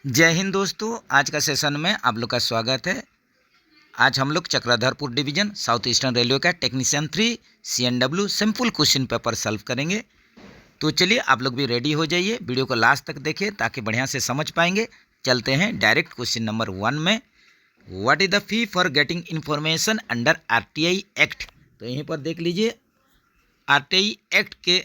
जय हिंद दोस्तों, आज का सेशन में आप लोग का स्वागत है। आज हम लोग Chakradharpur division south eastern railway का technician 3 CNW simple question paper solve करेंगे। तो चलिए आप लोग भी रेडी हो जाइए, वीडियो को लास्ट तक देखिए ताकि बढ़िया से समझ पाएंगे। चलते हैं डायरेक्ट क्वेश्चन नंबर 1 में। What is the fee for getting information under RTI act. तो यहीं पर देख लीजिए, RTI एक्ट के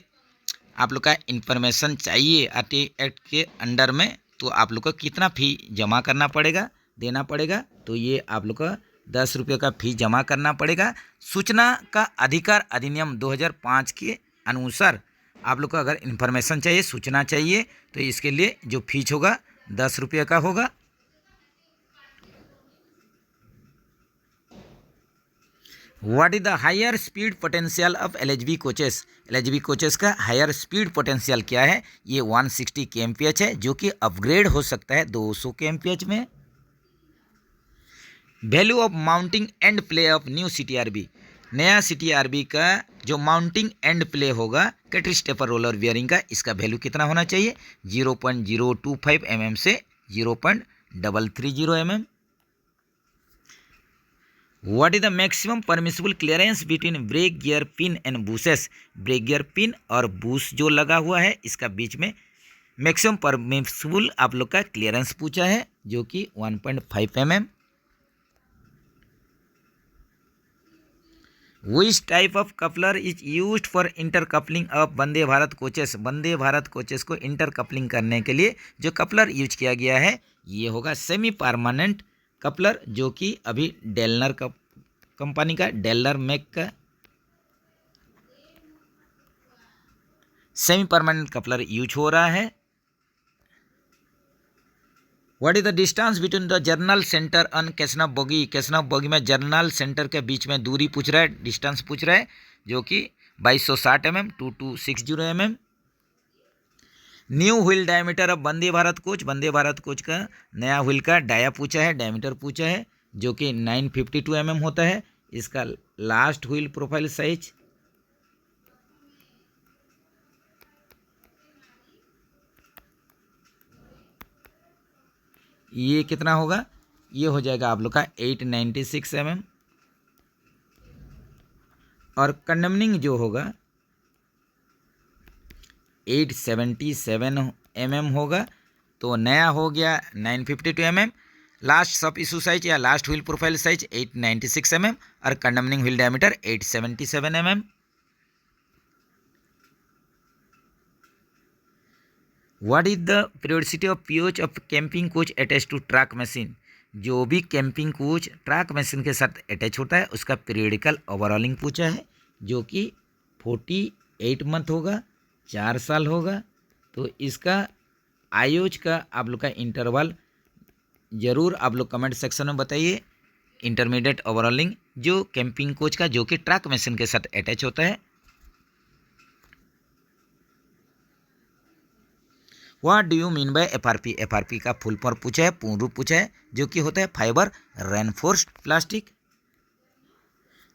आप लोग का इन्फॉर्मेशन चाहिए। RTI एक्ट के अंडर में तो आप लोग को कितना फ़ी जमा करना पड़ेगा, देना पड़ेगा। तो ये आप लोग का 10 रुपये का फ़ी जमा करना पड़ेगा। सूचना का अधिकार अधिनियम 2005 के अनुसार आप लोग को अगर इन्फॉर्मेशन चाहिए, सूचना चाहिए, तो इसके लिए जो फीस होगा 10 रुपये का होगा। What is the higher speed potential of LHB coaches. LHB coaches का हायर स्पीड पोटेंशियल क्या है? ये 160 kmph है, जो कि अपग्रेड हो सकता है 200 kmph में। Value of mounting and play of new CTRB। नया CTRB का जो माउंटिंग एंड प्ले होगा कैट स्टेपर रोलर बियरिंग का, इसका वैल्यू कितना होना चाहिए? 0.025 mm से 0.330 mm। What is the maximum permissible clearance between brake gear pin and bushes. Brake gear pin और बूस जो लगा हुआ है इसका बीच में मैक्सिमम परमिसिबल आप लोग का क्लियरेंस पूछा है, जो कि 1.5 mm। Which type of coupler is used for inter coupling of Vande Bharat coaches. Vande Bharat coaches को इंटर कपलिंग करने के लिए जो कपलर यूज किया गया है ये होगा सेमी परमानेंट कपलर, जो कि अभी डेलनर कंपनी का डेलर मैक का सेमी परमानेंट कपलर यूज हो रहा है। What is the distance between the journal centre on casnub bogie. Casnub bogie में जर्नल सेंटर के बीच में दूरी पूछ रहा है, डिस्टेंस पूछ रहा है, जो कि 2260 mm 2260 mm। New wheel diameter of Vande Bharat coach. Vande Bharat coach का नया व्हील का डाया पूछा है, डायमीटर पूछा है, जो कि 952 mm होता है। इसका लास्ट व्हील प्रोफाइल साइज ये कितना होगा? ये हो जाएगा आप लोग का 896 mm। और कंडमनिंग जो होगा 877 mm होगा। तो नया हो गया 952 mm। लास्ट सब इशू साइज या last wheel profile size 896 mm और condemning wheel diameter 877 mm। What is the periodicity of POH of camping coach attach to track machine. जो भी कैंपिंग कोच ट्रक मशीन के साथ अटैच होता है उसका पीरियडिकल ओवरऑलिंग पूछा है, जो कि 48 मंथ होगा, 4 साल होगा। तो इसका आयोज का आप लोग का इंटरवल ज़रूर आप लोग कमेंट सेक्शन में बताइए। इंटरमीडिएट ओवरऑलिंग जो कैंपिंग कोच का जो कि ट्रक मशीन के साथ अटैच होता है। What do you mean by FRP। FRP का फुल फॉर्म पूछा है, पूर्ण रूप पूछा है, जो कि होता है fibre reinforced plastic.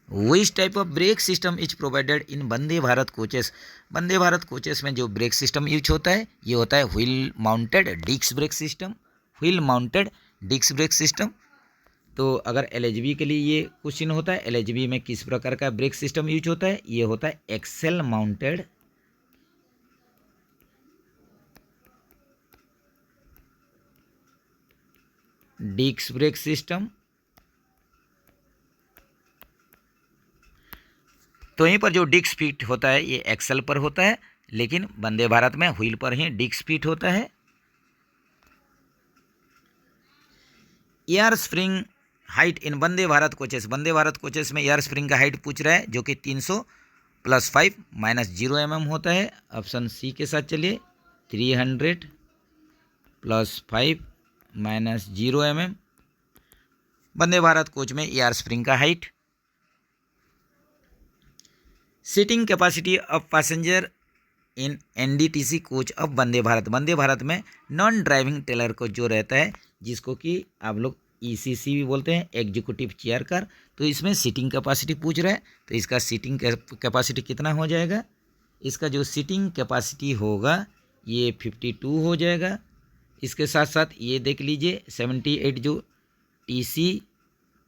Which type of brake system is provided in Vande Bharat coaches. Vande Bharat coaches में जो ब्रेक सिस्टम यूज होता है ये होता है wheel mounted disc brake system. Wheel mounted disc brake system. तो अगर LHB के लिए ये क्वेश्चन होता है, LHB में किस प्रकार का ब्रेक सिस्टम यूज होता है, ये होता है axle mounted disc brake system. तो यहीं पर जो डिस्क फिट होता है ये एक्सेल पर होता है, लेकिन वंदे भारत में व्हील पर ही डिस्क फिट होता है। Air spring height in Vande Bharat coaches. Vande Bharat coaches में एयर स्प्रिंग का हाइट पूछ रहा है, जो कि 300 + 5 - 0 mm होता है। ऑप्शन सी के साथ चलिए, 300 + 5 - 0 mm वंदे भारत कोच में एयर स्प्रिंग का height. Seating capacity of passenger in NDTC coach of Vande Bharat. Vande Bharat में नॉन ड्राइविंग टेलर को जो रहता है, जिसको कि आप लोग ECC भी बोलते हैं, एग्जीक्यूटिव चेयर कार। तो इसमें सीटिंग कैपेसिटी पूछ रहा है, तो इसका सीटिंग कैपेसिटी कितना हो जाएगा? इसका जो सीटिंग कैपेसिटी होगा ये 52 हो जाएगा। इसके साथ साथ ये देख लीजिए 78 जो टीसी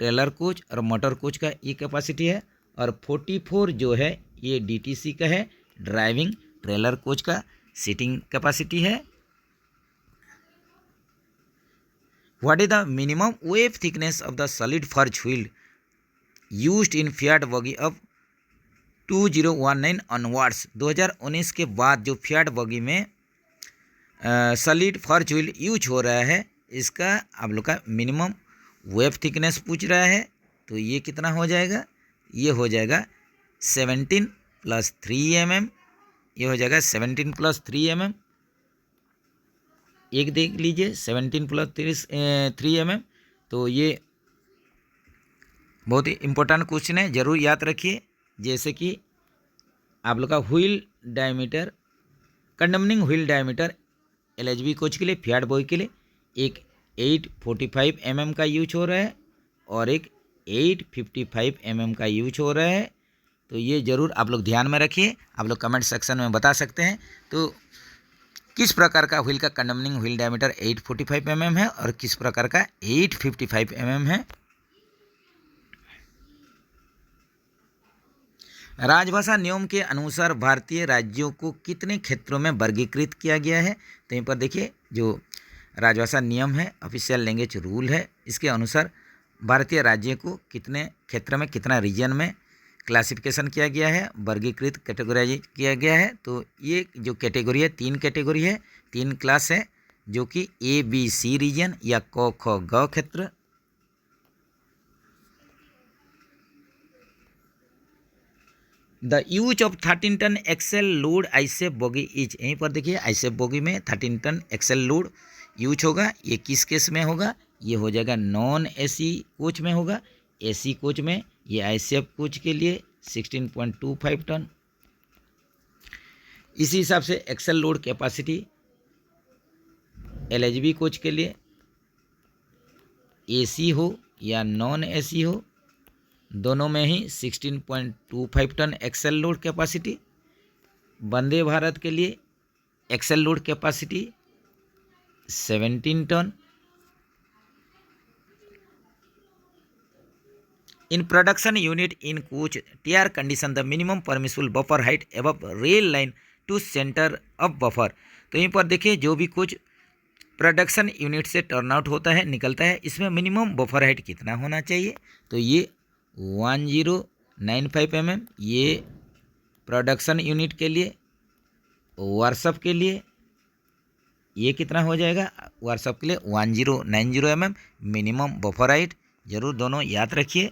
ट्रेलर कोच और मोटर कोच का ये कैपेसिटी है, और 44 जो है ये डीटीसी का है, ड्राइविंग ट्रेलर कोच का सीटिंग कैपेसिटी है। What is the minimum wave thickness of the solid फर्ज व्हील यूज्ड इन फिएट बगी ऑफ 2019 ऑनवर्ड्स। 2019 के बाद जो फिएट बगी में सॉलिड फर्ज व्हील यूज हो रहा है, इसका आप लोग का मिनिमम वेव थिकनेस पूछ रहा है। तो ये कितना हो जाएगा, ये हो जाएगा 17 + 3 mm, ये हो जाएगा 17 + 3 mm। एक देख लीजिए 17 + 3 mm। तो ये बहुत ही इम्पोर्टेंट क्वेश्चन है, ज़रूर याद रखिए। जैसे कि आप लोग का wheel diameter, condemning wheel diameter LHB coach के लिए, फिएट बॉगी के लिए एक 845 mm का यूज हो रहा है और एक 855 mm का यूज हो रहा है। तो ये ज़रूर आप लोग ध्यान में रखिए। आप लोग कमेंट सेक्शन में बता सकते हैं तो किस प्रकार का व्हील का कंडमनिंग व्हील डायमीटर 845 mm है और किस प्रकार का 855 mm है। राजभाषा नियम के अनुसार भारतीय राज्यों को कितने क्षेत्रों में वर्गीकृत किया गया है। तो यहाँ पर देखिए जो राजभाषा नियम है, ऑफिशियल लैंग्वेज रूल है, इसके अनुसार भारतीय राज्य को कितने क्षेत्र में, कितना रीजन में क्लासिफिकेशन किया गया है, वर्गीकृत कैटेगराइज किया गया है। तो ये जो कैटेगरी है, 3 कैटेगरी है, 3 क्लास है, जो कि ABC रीजन या क ख ग क्षेत्र। The use of 13 ton axle load ICF bogie is, यहीं पर देखिए आईसेफ बोगी में 13 टन एक्सेल लोड यूज होगा। ये किस केस में होगा, ये हो जाएगा नॉन एसी कोच में होगा। एसी कोच में ये आईसेफ कोच के लिए 16.25 टन। इसी हिसाब से axle load capacity LHB coach के लिए एसी हो या नॉन एसी हो, दोनों में ही 16.25 ton axle load capacity. Vande Bharat के लिए axle load capacity 17 ton. In production unit in coach TR condition the minimum permissible buffer height above rail line to centre of buffer. तो यहीं पर देखिए जो भी कोच प्रोडक्शन यूनिट से टर्न आउट होता है, निकलता है, इसमें मिनिमम बफर हाइट कितना होना चाहिए। तो ये 1095 mm ये प्रोडक्शन यूनिट के लिए। वर्कशॉप के लिए ये कितना हो जाएगा, वर्कशॉप के लिए 1090 mm मिनिमम बफर हाइट। जरूर दोनों याद रखिए।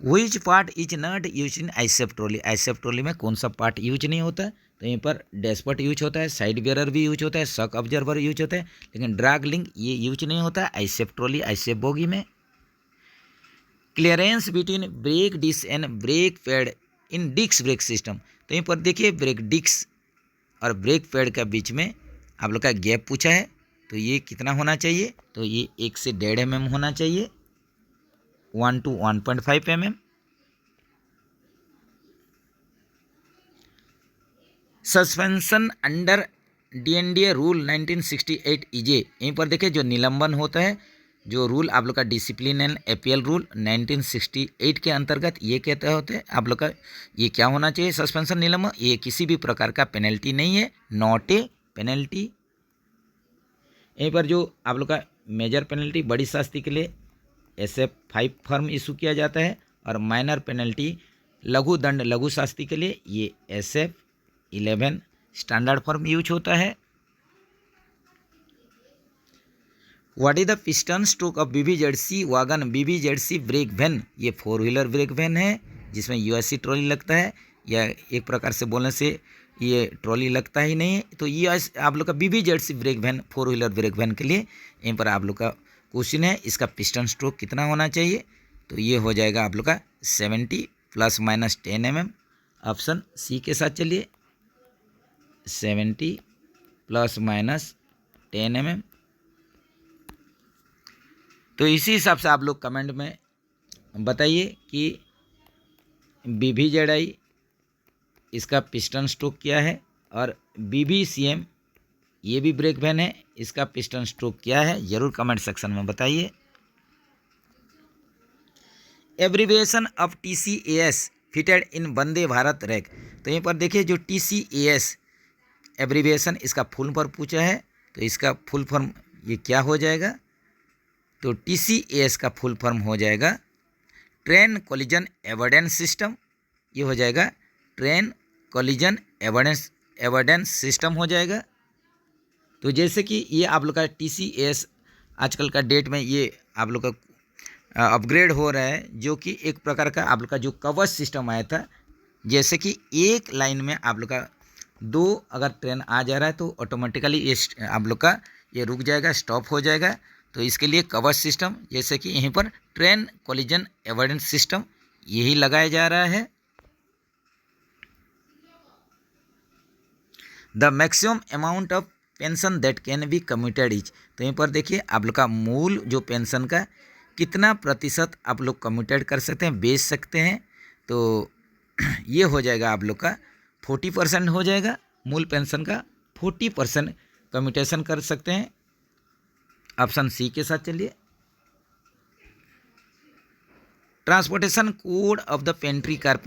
Which part is not use in ICF trolley, ICF trolley में कौन सा पार्ट यूज नहीं होता। तो यहीं पर डैशबोर्ड यूज होता है, साइड बेरर भी यूज होता है, शॉक ऑब्जर्वर यूज होता है, लेकिन ड्रैग लिंक ये यूज नहीं होता आईसेफ ट्रॉली, आईसेफ बोगी में। Clearance between brake disc and brake pad in disc brake system. तो यहीं पर देखिए ब्रेक डिस्क और ब्रेक पैड के बीच में आप लोग का गैप पूछा है, तो ये कितना होना चाहिए। तो ये 1 से 1.5 mm होना चाहिए, 1 to 1.5 mm। Suspension under DNDA rule 1968 इजे, यहीं पर देखिए जो निलंबन होता है, जो रूल आप लोग का डिसिप्लिन एंड अपील रूल 1968 के अंतर्गत ये कहते होते हैं आप लोग का ये क्या होना चाहिए, सस्पेंशन निलंबन, ये किसी भी प्रकार का पेनल्टी नहीं है, नॉट ए पेनल्टी। यहीं पर जो आप लोग का मेजर पेनल्टी बड़ी शास्ति के लिए SF5 फॉर्म इशू किया जाता है, और माइनर पेनल्टी लघु दंड लघु शास्ति के लिए ये SF11 स्टैंडर्ड फॉर्म यूज होता है। What is the piston stroke of BBZC wagon BBZC brake van, ये 4 व्हीलर ब्रेक वैन है जिसमें USC ट्रॉली लगता है, या एक प्रकार से बोलने से ये ट्रॉली लगता ही नहीं है। तो ये आप लोग का BBZC brake van 4 wheeler brake van के लिए यहीं पर आप लोग का क्वेश्चन है, इसका पिस्टन स्ट्रोक कितना होना चाहिए। तो ये हो जाएगा आप लोग का 70 ± 10 mm। ऑप्शन सी के साथ चलिए, 70 ± 10 mm। तो इसी हिसाब से आप लोग कमेंट में बताइए कि BBZI इसका पिस्टन स्ट्रोक क्या है, और BBCM ये भी ब्रेक वैन है, इसका पिस्टन स्ट्रोक क्या है ज़रूर कमेंट सेक्शन में बताइए। Abbreviation of TCAS fitted in Vande Bharat rack. तो यहाँ पर देखिए जो TCAS एब्रीविएशन इसका फुल फॉर्म पूछा है, तो इसका फुल फॉर्म ये क्या हो जाएगा, तो TCAS का फुल फॉर्म हो जाएगा ट्रेन कोलिजन एवॉइडेंस सिस्टम। ये हो जाएगा ट्रेन कोलिजन एवॉइडेंस सिस्टम हो जाएगा। तो जैसे कि ये आप लोग का TCAS आजकल का डेट में ये आप लोग का अपग्रेड हो रहा है, जो कि एक प्रकार का आप लोग का जो कवच सिस्टम आया था, जैसे कि एक लाइन में आप लोग का 2 अगर ट्रेन आ जा रहा है तो ऑटोमेटिकली ये आप लोग का ये रुक जाएगा, स्टॉप हो जाएगा। तो इसके लिए कवच सिस्टम, जैसे कि यहीं पर ट्रेन कोलिजन एवॉइडेंस सिस्टम यही लगाया जा रहा है। The maximum amount of pension that can B commuted is. तो यहीं पर देखिए आप लोग का मूल जो पेंशन का कितना प्रतिशत आप लोग कम्यूटेड कर सकते हैं, बेच सकते हैं। तो ये हो जाएगा आप लोग का 40% हो जाएगा, मूल पेंशन का 40% कम्यूटेशन कर सकते हैं। ऑप्शन सी के साथ चलिए। Transportation code of the pantry car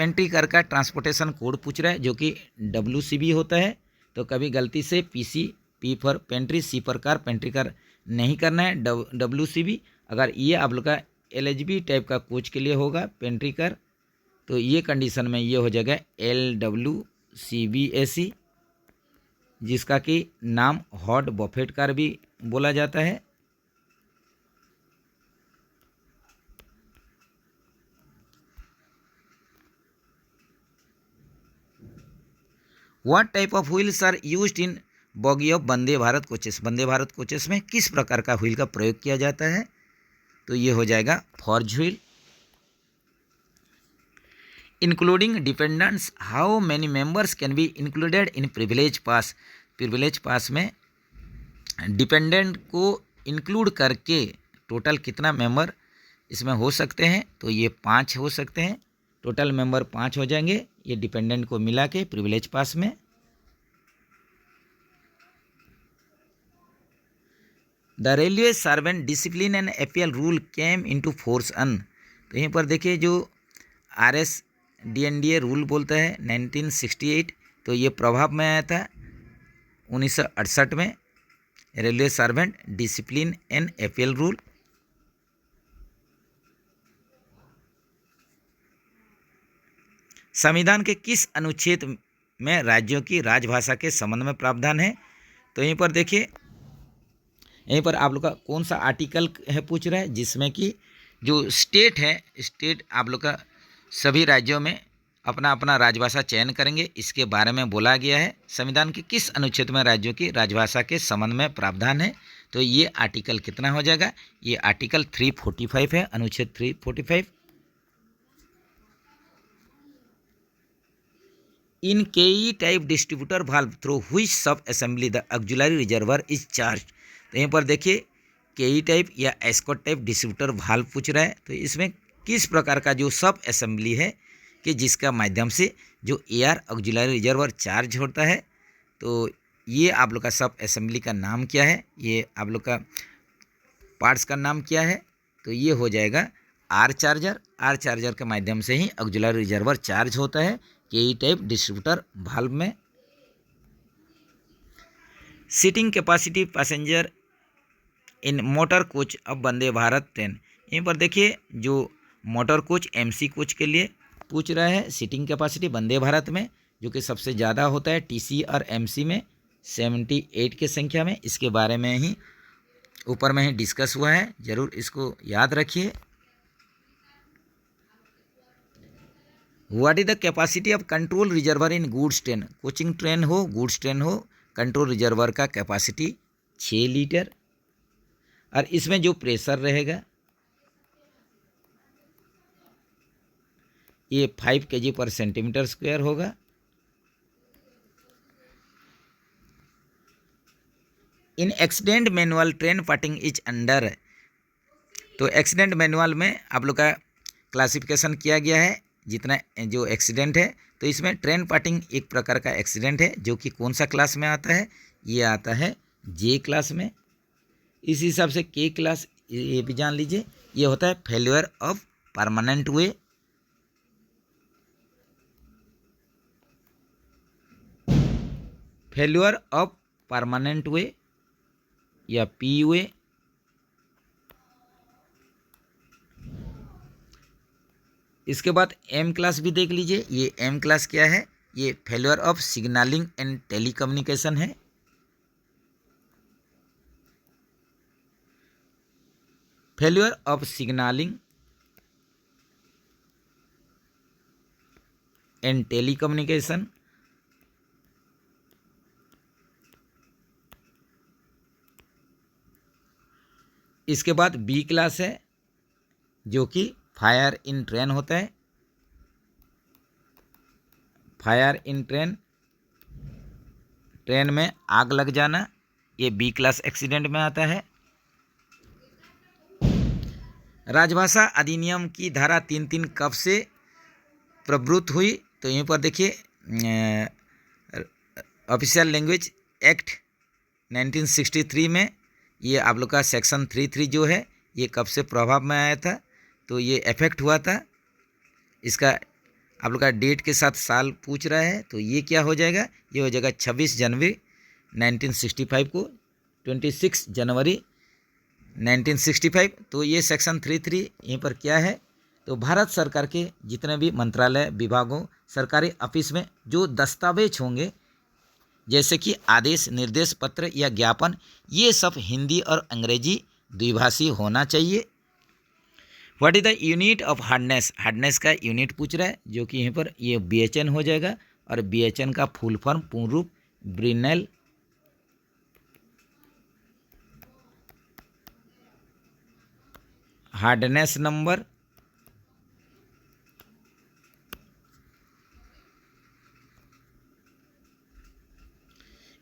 का ट्रांसपोर्टेशन कोड पूछ रहा है, जो कि WCB होता है। तो कभी गलती से PC P for pantry, C for car, pantry car नहीं करना है, WCB। अगर ये आप लोग का LHB टाइप का कोच के लिए होगा पेंट्री कार, तो ये कंडीशन में ये हो जाएगा LWCBAC, जिसका कि नाम हॉट बफेट कार भी बोला जाता है। What type of wheels are used in bogie of Vande Bharat coaches. Vande Bharat coaches में किस प्रकार का व्हील का प्रयोग किया जाता है, तो ये हो जाएगा forge wheel. Including dependents, how many members can be included in privilege pass. Privilege pass में डिपेंडेंट को इंक्लूड करके टोटल कितना मेंबर इसमें हो सकते हैं, तो ये 5 हो सकते हैं। टोटल मेंबर 5 हो जाएंगे ये डिपेंडेंट को मिला के प्रिविलेज पास में। The railway servant discipline and appeal rule came into force on. तो यहीं पर देखिए जो RSDNDA रूल बोलता है 1968, तो ये प्रभाव में आया था 1968 में, railway servant discipline and appeal rule. संविधान के किस अनुच्छेद में राज्यों की राजभाषा के संबंध में प्रावधान है, तो यहीं पर देखिए यहीं पर आप लोग का कौन सा आर्टिकल है पूछ रहा है, जिसमें कि जो स्टेट है, स्टेट आप लोग का सभी राज्यों में अपना अपना राजभाषा चयन करेंगे, इसके बारे में बोला गया है। संविधान के किस अनुच्छेद में राज्यों की राजभाषा के संबंध में प्रावधान है, तो ये आर्टिकल कितना हो जाएगा, ये आर्टिकल 345 है, अनुच्छेद 345। In KE type distributor valve through which sub assembly the auxiliary reservoir is charge. तो यहाँ पर देखिए KE टाइप या एस्कॉट टाइप डिस्ट्रीब्यूटर वाल्व पूछ रहा है, तो इसमें किस प्रकार का जो सब असेंबली है कि जिसका माध्यम से जो एयर ऑक्सिलरी रिजर्वर चार्ज होता है, तो ये आप लोग का सब असेंबली का नाम क्या है, ये आप लोग का पार्ट्स का नाम क्या है, तो ये हो जाएगा आर चार्जर के माध्यम से ही ऑक्सिलरी रिजर्वर चार्ज होता है KE टाइप डिस्ट्रीब्यूटर वाल्व में। सीटिंग कैपेसिटी पैसेंजर इन मोटर कोच अब वंदे भारत ट्रेन। यहीं पर देखिए जो मोटर कोच MC कोच के लिए पूछ रहा है सीटिंग कैपेसिटी वंदे भारत में, जो कि सबसे ज़्यादा होता है TC और MC में 78 की संख्या में। इसके बारे में ही ऊपर में ही डिस्कस हुआ है, ज़रूर इसको याद रखिए। What is the capacity of control reservoir in goods train. Coaching train हो, गुड्स ट्रेन हो, कंट्रोल रिजर्वर का कैपेसिटी 6 लीटर, और इसमें जो प्रेशर रहेगा ये 5 kg/cm² होगा। In accident manual train parting is under. तो एक्सीडेंट मैनुअल में आप लोग का क्लासिफिकेशन किया गया है जितना जो एक्सीडेंट है, तो इसमें ट्रेन पार्टिंग एक प्रकार का एक्सीडेंट है जो कि कौन सा क्लास में आता है, ये आता है जे क्लास में। इस हिसाब से के क्लास ये भी जान लीजिए, ये होता है failure of permanent way. Failure of permanent way या पी वे। इसके बाद एम क्लास भी देख लीजिए, ये एम क्लास क्या है, ये failure of signalling and telecommunication है। Failure of signalling and telecommunication. इसके बाद बी क्लास है जो कि फायर इन ट्रेन होता है। फायर इन ट्रेन, ट्रेन में आग लग जाना, ये बी क्लास एक्सीडेंट में आता है। राजभाषा अधिनियम की धारा 3(3) कब से प्रवृत्त हुई, तो यहीं पर देखिए ऑफिशियल लैंग्वेज एक्ट 1963 में ये आप लोग का सेक्शन 3(3) जो है ये कब से प्रभाव में आया था, तो ये इफेक्ट हुआ था। इसका आप लोग का डेट के साथ साल पूछ रहा है, तो ये क्या हो जाएगा, ये हो जाएगा 26 जनवरी 1965 को, 26 जनवरी 1965। तो ये सेक्शन 3(3) यहीं पर क्या है, तो भारत सरकार के जितने भी मंत्रालय, विभागों, सरकारी ऑफिस में जो दस्तावेज होंगे जैसे कि आदेश, निर्देश पत्र या ज्ञापन, ये सब हिंदी और अंग्रेजी द्विभाषी होना चाहिए। What is the unit of hardness, hardness का यूनिट पूछ रहा है जो कि यहीं पर ये BHN हो जाएगा, और BHN का फुल फॉर्म पूर्ण रूप Brinell hardness number.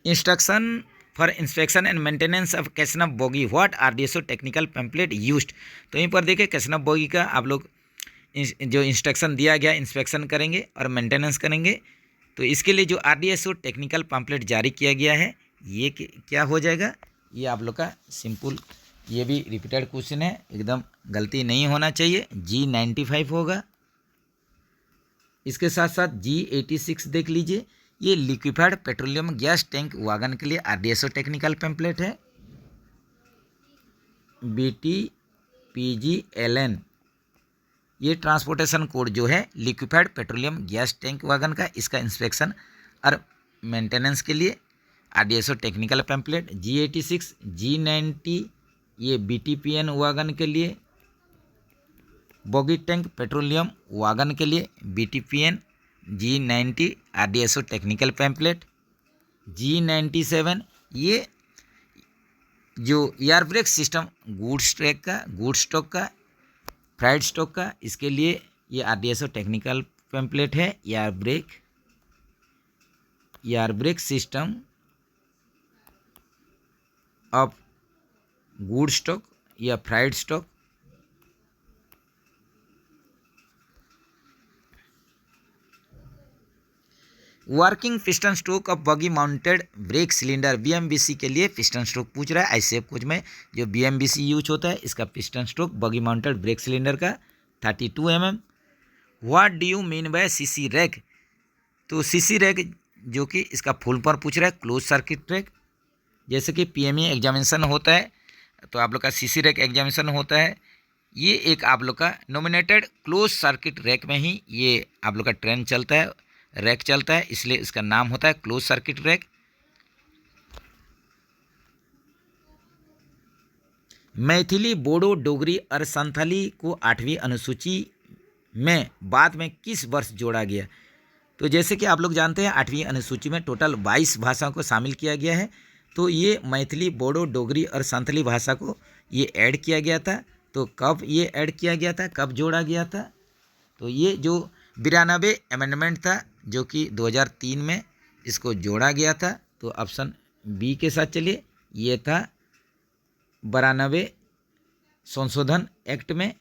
Instruction for inspection and maintenance of casnub bogie, what RDSO technical pamphlet used. तो यहीं पर देखिए कैसनफ बोगी का आप लोग जो इंस्ट्रक्शन दिया गया, इंस्पेक्शन करेंगे और मेंटेनेंस करेंगे, तो इसके लिए जो RDSO टेक्निकल पैम्पलेट जारी किया गया है ये क्या हो जाएगा, ये आप लोग का सिंपल, ये भी रिपीटेड क्वेश्चन है, एकदम गलती नहीं होना चाहिए, G95 होगा। इसके साथ साथ G86 देख लीजिए, ये liquefied petroleum gas tank wagon के लिए RDSO टेक्निकल पैम्पलेट है। BTPGLN ये ट्रांसपोर्टेशन कोड जो है liquefied petroleum gas tank wagon का, इसका इंस्पेक्शन और मेंटेनेंस के लिए RDSO technical pamphlet. G86 G90 ये BTPN वागन के लिए, बोगी टैंक पेट्रोलियम वागन के लिए BTPN G90 RDSO technical pamphlet. G97 ये जो air brake system goods track का, गुड्स स्टॉक का, फ्राइड स्टॉक का, इसके लिए ये RDSO टेक्निकल पैम्पलेट है। Air brake system of good stock या freight stock. Working piston stroke of bogie mounted brake cylinder BMBC के लिए पिस्टन स्ट्रोक पूछ रहा है। ICF कुछ में जो BMBC यूज होता है, इसका पिस्टन स्ट्रोक बगी माउंटेड ब्रेक सिलेंडर का 32 mm। What do you mean by CC rack, तो CC रैक जो कि इसका फुल फॉर्म पूछ रहा है क्लोज सर्किट रैक। जैसे कि PME एग्जामिनेशन होता है तो आप लोग का CC रैक एग्जामिनेशन होता है, ये एक आप लोग का नॉमिनेटेड क्लोज सर्किट रैक में ही ये आप लोग का ट्रेन चलता है, रैक चलता है, इसलिए इसका नाम होता है close circuit rack. Maithili, Bodo, Dogri और संथाली को 8वीं अनुसूची में बाद में किस वर्ष जोड़ा गया, तो जैसे कि आप लोग जानते हैं 8वीं अनुसूची में टोटल 22 भाषाओं को शामिल किया गया है, तो ये मैथिली, बोडो, डोगरी और संथाली भाषा को ये ऐड किया गया था। तो कब ये ऐड किया गया था, कब जोड़ा गया था, तो ये जो 92 अमेंडमेंट था जो कि 2003 में इसको जोड़ा गया था। तो ऑप्शन बी के साथ चलिए, ये था 92 संशोधन एक्ट में।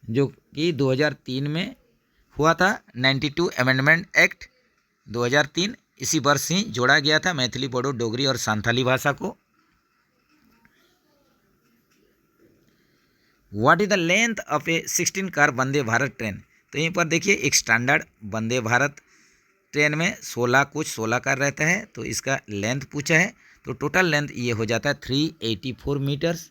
जो कि 2003 में हुआ था। 92 अमेंडमेंट एक्ट 2003 इसी वर्ष ही जोड़ा गया था मैथिली, बोडो, डोगरी और सांथाली भाषा को। What is the length of A 16 car Vande Bharat train? तो यहीं पर देखिए एक स्टैंडर्ड वंदे भारत ट्रेन में 16 कार रहता है, तो इसका लेंथ पूछा है। तो टोटल लेंथ ये हो जाता है 384 मीटर्स।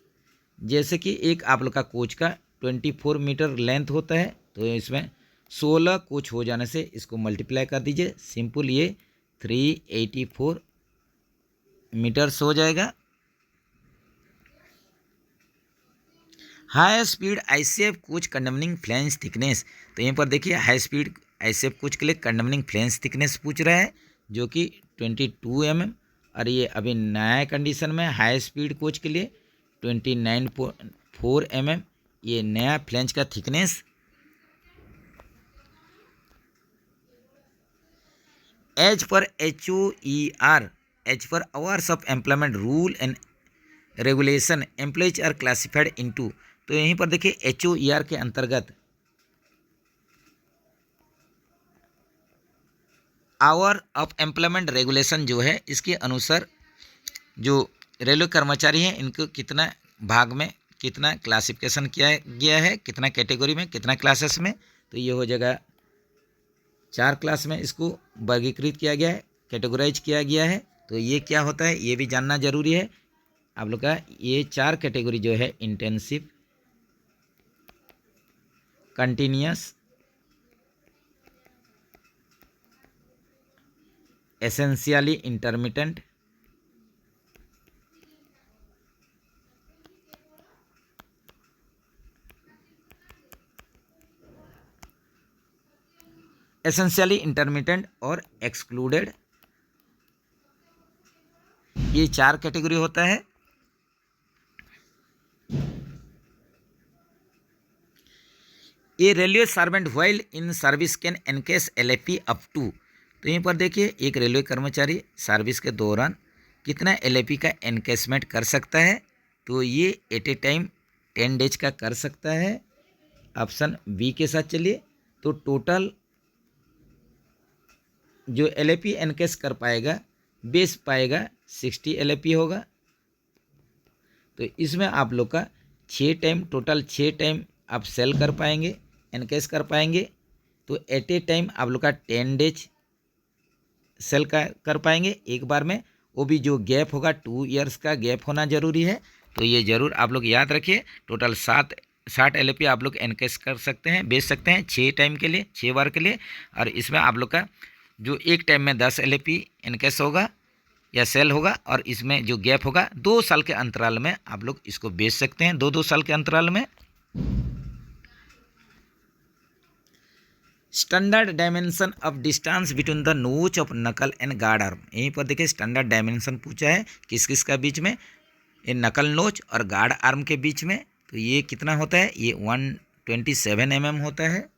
जैसे कि एक आप लोग का कोच का 24 मीटर लेंथ होता है, तो इसमें 16 कोच हो जाने से इसको मल्टीप्लाई कर दीजिए, सिंपल ये 384 मीटर्स हो जाएगा। High speed ICF coach condemning flange thickness, तो यहाँ पर देखिए हाई स्पीड आईसीएफ कोच के लिए कंडमनिंग फ्लैंज थिकनेस पूछ रहा है जो कि 22 mm, और ये अभी नया कंडीशन में हाई स्पीड कोच के लिए 29.4 mm ये नया फ्लैंज का thickness. As per HOER, as per hours of employment rule and regulation employees are classified into, तो यहीं पर देखिए HOER के अंतर्गत आवर ऑफ एम्प्लॉयमेंट रेगुलेशन जो है इसके अनुसार जो रेलवे कर्मचारी हैं इनको कितना भाग में कितना क्लासिफिकेशन किया गया है, कितना कैटेगरी में, कितना क्लासेस में, तो ये हो जाएगा 4 क्लास में इसको वर्गीकृत किया गया है, कैटेगराइज किया गया है। तो ये क्या होता है ये भी जानना जरूरी है आप लोग का। ये 4 कैटेगरी जो है intensive, continuous, essentially intermittent, essentially intermittent और एक्सक्लूडेड, ये 4 कैटेगरी होता है। ये railway servant while in service can encash LAP up to, तो यहीं पर देखिए एक रेलवे कर्मचारी सर्विस के दौरान कितना LAP का एनकेसमेंट कर सकता है, तो ये एट ए टाइम 10 डेज का कर सकता है। ऑप्शन बी के साथ चलिए, तो टोटल जो LAP एनकेस कर पाएगा बेस पाएगा 60 LAP होगा। तो इसमें आप लोग का 6 टाइम, टोटल 6 टाइम आप सेल कर पाएंगे, एनकेस कर पाएंगे, तो एट ए टाइम आप लोग का 10 डेज सेल कर पाएंगे एक बार में। वो भी जो गैप होगा 2 ईयर्स का गैप होना जरूरी है, तो ये जरूर आप लोग याद रखिए। टोटल 60 LAP आप लोग एनकेस कर सकते हैं, बेच सकते हैं 6 टाइम के लिए, 6 बार के लिए। और इसमें आप लोग का जो एक टाइम में 10 LAP एनकेस होगा या सेल होगा, और इसमें जो गैप होगा 2 साल के अंतराल में आप लोग इसको बेच सकते हैं, 2-2 साल के अंतराल में। Standard dimension of distance between the नोच ऑफ नकल एंड गार्ड आर्म, यहीं पर देखिए स्टैंडर्ड डायमेंशन पूछा है किस किस का बीच में, ये नकल नोच और गार्ड आर्म के बीच में। तो ये कितना होता है, ये 127 mm होता है।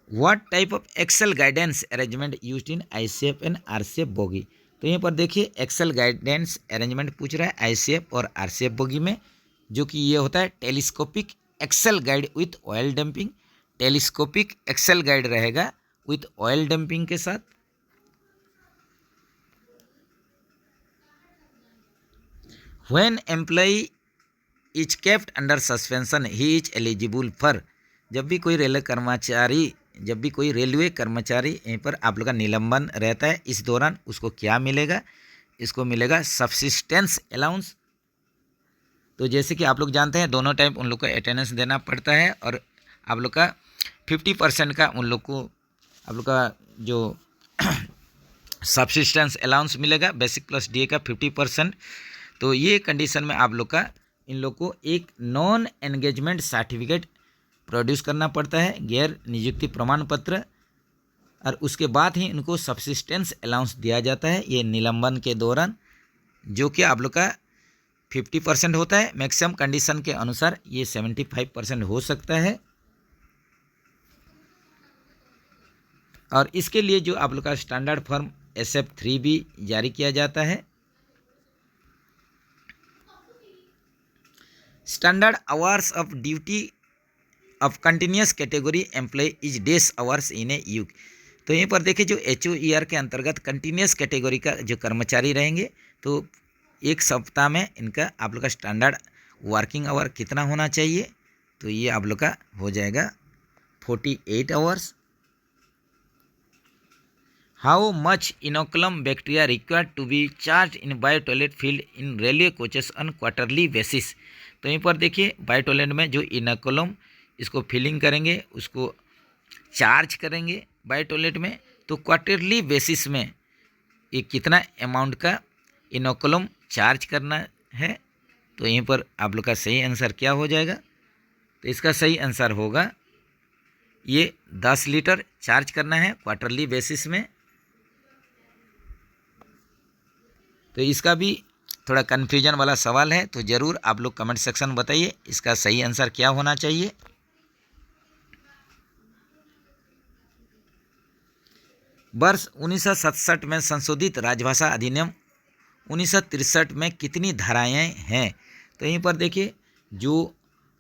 What type of axle guidance arrangement used in ICF and RCF bogie, तो यहाँ पर देखिए एक्सेल गाइडेंस अरेंजमेंट पूछ रहा है ICF और RCF बोगी में, जो कि ये होता है telescopic axle guide with oil damping. Telescopic axle guide रहेगा विथ ऑयल डंपिंग के साथ। When employee is kept under suspension he is eligible for, जब भी कोई रेलवे कर्मचारी यहीं पर आप लोग का निलंबन रहता है, इस दौरान उसको क्या मिलेगा, इसको मिलेगा सब्सिस्टेंस अलाउंस। तो जैसे कि आप लोग जानते हैं दोनों टाइम उन लोग को अटेंडेंस देना पड़ता है, और आप लोग का 50% का उन लोग को आप लोग का जो सब्सिस्टेंस अलाउंस मिलेगा, बेसिक प्लस DA का 50%। तो ये कंडीशन में आप लोग का इन लोग को एक नॉन एंगेजमेंट सर्टिफिकेट प्रोड्यूस करना पड़ता है, गैर नियुक्ति प्रमाण पत्र, और उसके बाद ही इनको सब्सिस्टेंस अलाउंस दिया जाता है ये निलंबन के दौरान, जो कि आप लोग का 50% होता है। मैक्सिमम कंडीशन के अनुसार ये 75% हो सकता है। और इसके लिए जो आप लोग का स्टैंडर्ड फॉर्म SF3 भी जारी किया जाता है। Standard hours of duty of continuous category employ is days hours in a week. तो यहीं पर देखिए जो HOER के अंतर्गत कंटिन्यूस कैटेगरी का जो कर्मचारी रहेंगे तो एक सप्ताह में इनका आप लोग का स्टैंडर्ड वर्किंग आवर कितना होना चाहिए, तो ये आप लोग का हो जाएगा 48 hours. How much inoculum bacteria required to be charge in bio toilet field in railway coaches on quarterly basis. तो यहीं पर देखिए बायो टॉयलेट में जो इनोकुलम इसको फिलिंग करेंगे, उसको चार्ज करेंगे बायो टॉयलेट में, तो क्वार्टरली बेसिस में ये कितना अमाउंट का इनोकुलम चार्ज करना है। तो यहीं पर आप लोग का सही आंसर क्या हो जाएगा, तो इसका सही आंसर होगा ये 10 लीटर चार्ज करना है क्वार्टरली बेसिस में। तो इसका भी थोड़ा कन्फ्यूजन वाला सवाल है, तो ज़रूर आप लोग कमेंट सेक्शन में बताइए इसका सही आंसर क्या होना चाहिए। वर्ष 1967 में संशोधित राजभाषा अधिनियम 1963 में कितनी धाराएं हैं। तो यहीं पर देखिए जो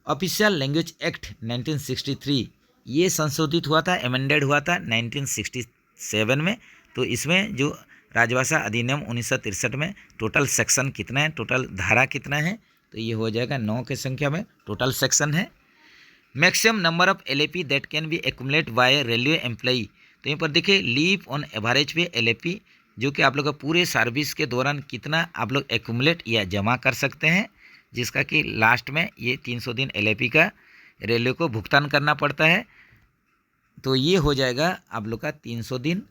ऑफिशियल लैंग्वेज एक्ट 1963 ये संशोधित हुआ था, एमेंडेड हुआ था 1967 में। तो इसमें जो राजभाषा अधिनियम 1963 में टोटल सेक्शन कितना है, टोटल धारा कितना है, तो ये हो जाएगा 9 की संख्या में टोटल सेक्शन है। Maximum number of LAP that can be accumulate by railway employee. तो यहाँ पर देखिए leave on average pay LAP जो कि आप लोग का पूरे सर्विस के दौरान कितना आप लोग एक्यूमुलेट या जमा कर सकते हैं, जिसका कि लास्ट में ये 300 दिन LAP का रेलवे को भुगतान करना पड़ता है। तो ये हो जाएगा आप लोग का 300 दिन।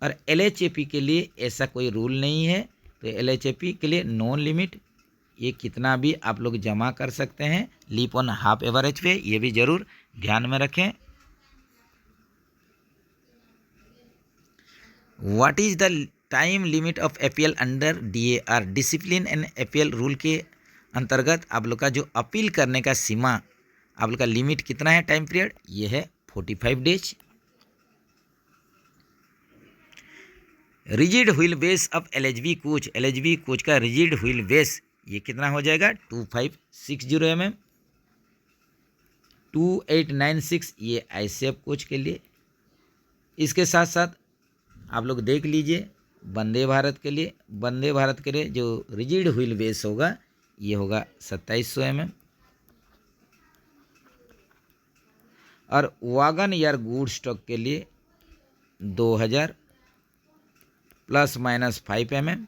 और LHAP के लिए ऐसा कोई रूल नहीं है, तो LHAP के लिए नॉन लिमिट, ये कितना भी आप लोग जमा कर सकते हैं लीव ऑन हाफ एवरेज पे, ये भी ज़रूर ध्यान में रखें। What is the time limit of appeal under DAR discipline and appeal rule के अंतर्गत आप लोग का जो अपील करने का सीमा आप लोग का लिमिट कितना है, टाइम पीरियड, ये है 45 days. Rigid wheel base of LHB coach का रिजिड व्हील बेस ये कितना हो जाएगा 2560 mm। 2896 ये ICF कोच के लिए। इसके साथ साथ आप लोग देख लीजिए वंदे भारत के लिए जो रिजिड व्हील बेस होगा ये होगा 2700 mm। और वागन या गुड स्टॉक के लिए 2000 ±5 mm।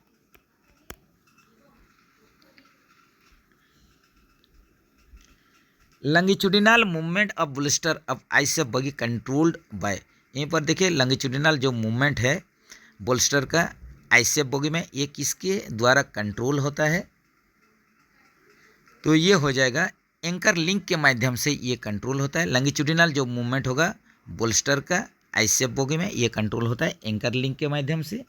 Longitudinal movement of bolster of ICF bogie controlled by. यहीं पर देखिए लंगिट्यूडिनल जो मूवमेंट है बोल्स्टर का ICF बगी में ये किसके द्वारा कंट्रोल होता है, तो ये हो जाएगा एंकर लिंक के माध्यम से ये कंट्रोल होता है। लंगिट्यूडिनल जो मूवमेंट होगा बोल्स्टर का ICF बोगी में ये कंट्रोल होता है एंकर लिंक के माध्यम से,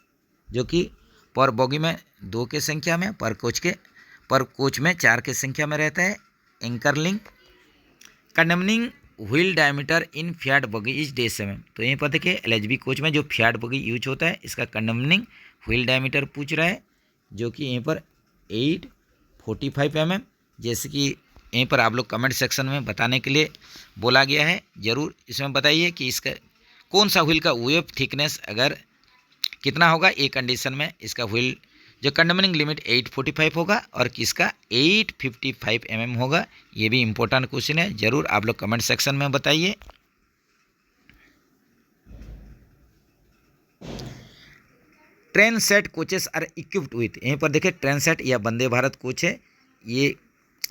जो कि पर बोगी में 2 के संख्या में, पर कोच में 4 के संख्या में रहता है एंकर लिंक। कंडमनिंग व्हील डायमीटर इन फियाट बगी इज डेज mm। तो यहीं पर देखिए LHB कोच में जो फियाट बगी यूज होता है इसका कंडमनिंग व्हील डायमीटर पूछ रहा है, जो कि यहीं पर 845 mm। जैसे कि यहीं पर आप लोग कमेंट सेक्शन में बताने के लिए बोला गया है, ज़रूर इसमें बताइए कि इसका कौन सा व्हील का वेव थिकनेस अगर कितना होगा, एक कंडीशन में इसका व्हील जो कंडमनिंग लिमिट 845 होगा और किसका 855 mm होगा। ये भी इम्पोर्टेंट क्वेश्चन है, ज़रूर आप लोग कमेंट सेक्शन में बताइए। Train set coaches are equipped with. यहीं पर देखिए ट्रेन सेट या वंदे भारत कोच है, ये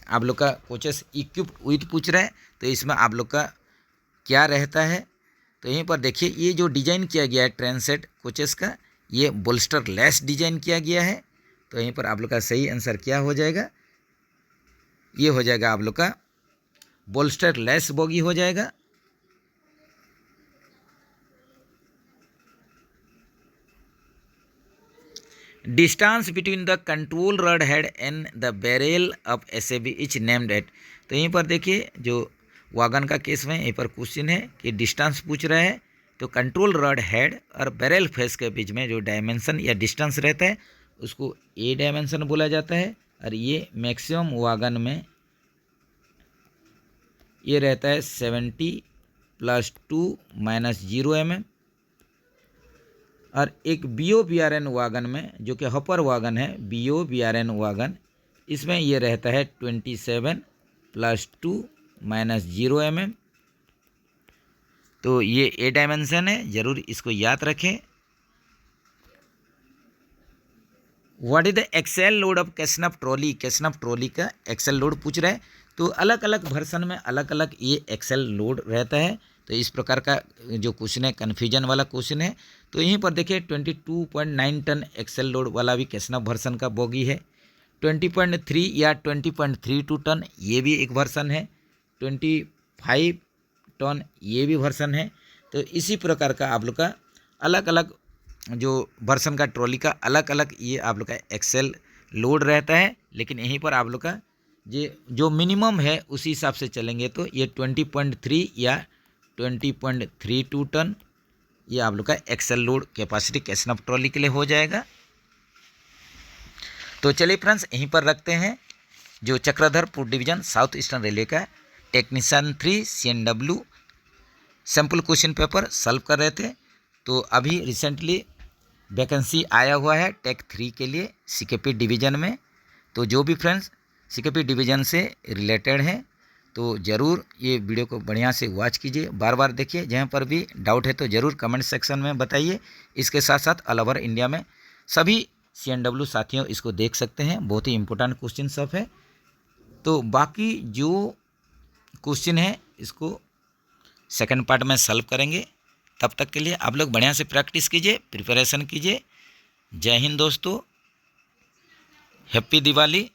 आप लोग का कोचेस इक्विप्ड विथ पूछ रहा है, तो इसमें आप लोग का क्या रहता है। तो यहीं पर देखिए ये जो डिज़ाइन किया गया है ट्रेन सेट कोचेस का ये बोल्स्टर लेस डिजाइन किया गया है। तो यहीं पर आप लोग का सही आंसर क्या हो जाएगा, ये हो जाएगा आप लोग का बोल्स्टर लेस बोगी हो जाएगा। Distance between the control rod head and the barrel of SAB is named at. तो यहीं पर देखिए जो वागन का केस में यहीं पर क्वेश्चन है कि डिस्टेंस पूछ रहा है, तो कंट्रोल रॉड हेड और बैरेल फेस के बीच में जो डायमेंशन या डिस्टेंस रहता है उसको A डायमेंशन बोला जाता है। और ये मैक्सिमम वागन में ये रहता है 70 + 2 - 0 mm। और एक BO-BRN वागन में, जो कि हॉपर वागन है, BO-BRN वागन, इसमें ये रहता है 27 + 2 - 0 mm। तो ये ए डायमेंशन है, ज़रूर इसको याद रखें। What is the axle load of casnub trolley? Casnub trolley का एक्सेल लोड पूछ रहा है। तो अलग अलग वर्सन में अलग अलग ये एक्सेल लोड रहता है। तो इस प्रकार का जो क्वेश्चन है कन्फ्यूजन वाला क्वेश्चन है। तो यहीं पर देखिए 22.9 टन एक्सेल लोड वाला भी कैसनफ वर्सन का बोगी है। 20.3 या 20.32 टन ये भी एक वर्सन है। 25 टन ये भी वर्सन है। तो इसी प्रकार का आप लोग का अलग अलग जो वर्सन का ट्रॉली का अलग अलग ये आप लोग का एक्सेल लोड रहता है। लेकिन यहीं पर आप लोग का ये जो मिनिमम है उसी हिसाब से चलेंगे। तो ये 20.3 या 20.32 टन ये आप लोग का एक्सेल लोड कैपेसिटी कैसनफ ट्रॉली के लिए हो जाएगा। तो चलिए फ्रेंड्स, यहीं पर रखते हैं। जो Chakradharpur division south eastern railway का technician 3 CNW sample question paper solve कर रहे थे। तो अभी रिसेंटली वैकेंसी आया हुआ है टेक 3 के लिए CKP डिवीज़न में। तो जो भी फ्रेंड्स CKP डिवीज़न से रिलेटेड हैं तो ज़रूर ये वीडियो को बढ़िया से वॉच कीजिए, बार बार देखिए। जहाँ पर भी डाउट है तो ज़रूर कमेंट सेक्शन में बताइए। इसके साथ साथ ऑल ओवर इंडिया में सभी CNW साथियों इसको देख सकते हैं। बहुत ही इंपॉर्टेंट क्वेश्चन सब है। तो बाकी जो क्वेश्चन है इसको सेकंड पार्ट में सॉल्व करेंगे। तब तक के लिए आप लोग बढ़िया से प्रैक्टिस कीजिए, प्रिपरेशन कीजिए। जय हिंद दोस्तों, हैप्पी दिवाली।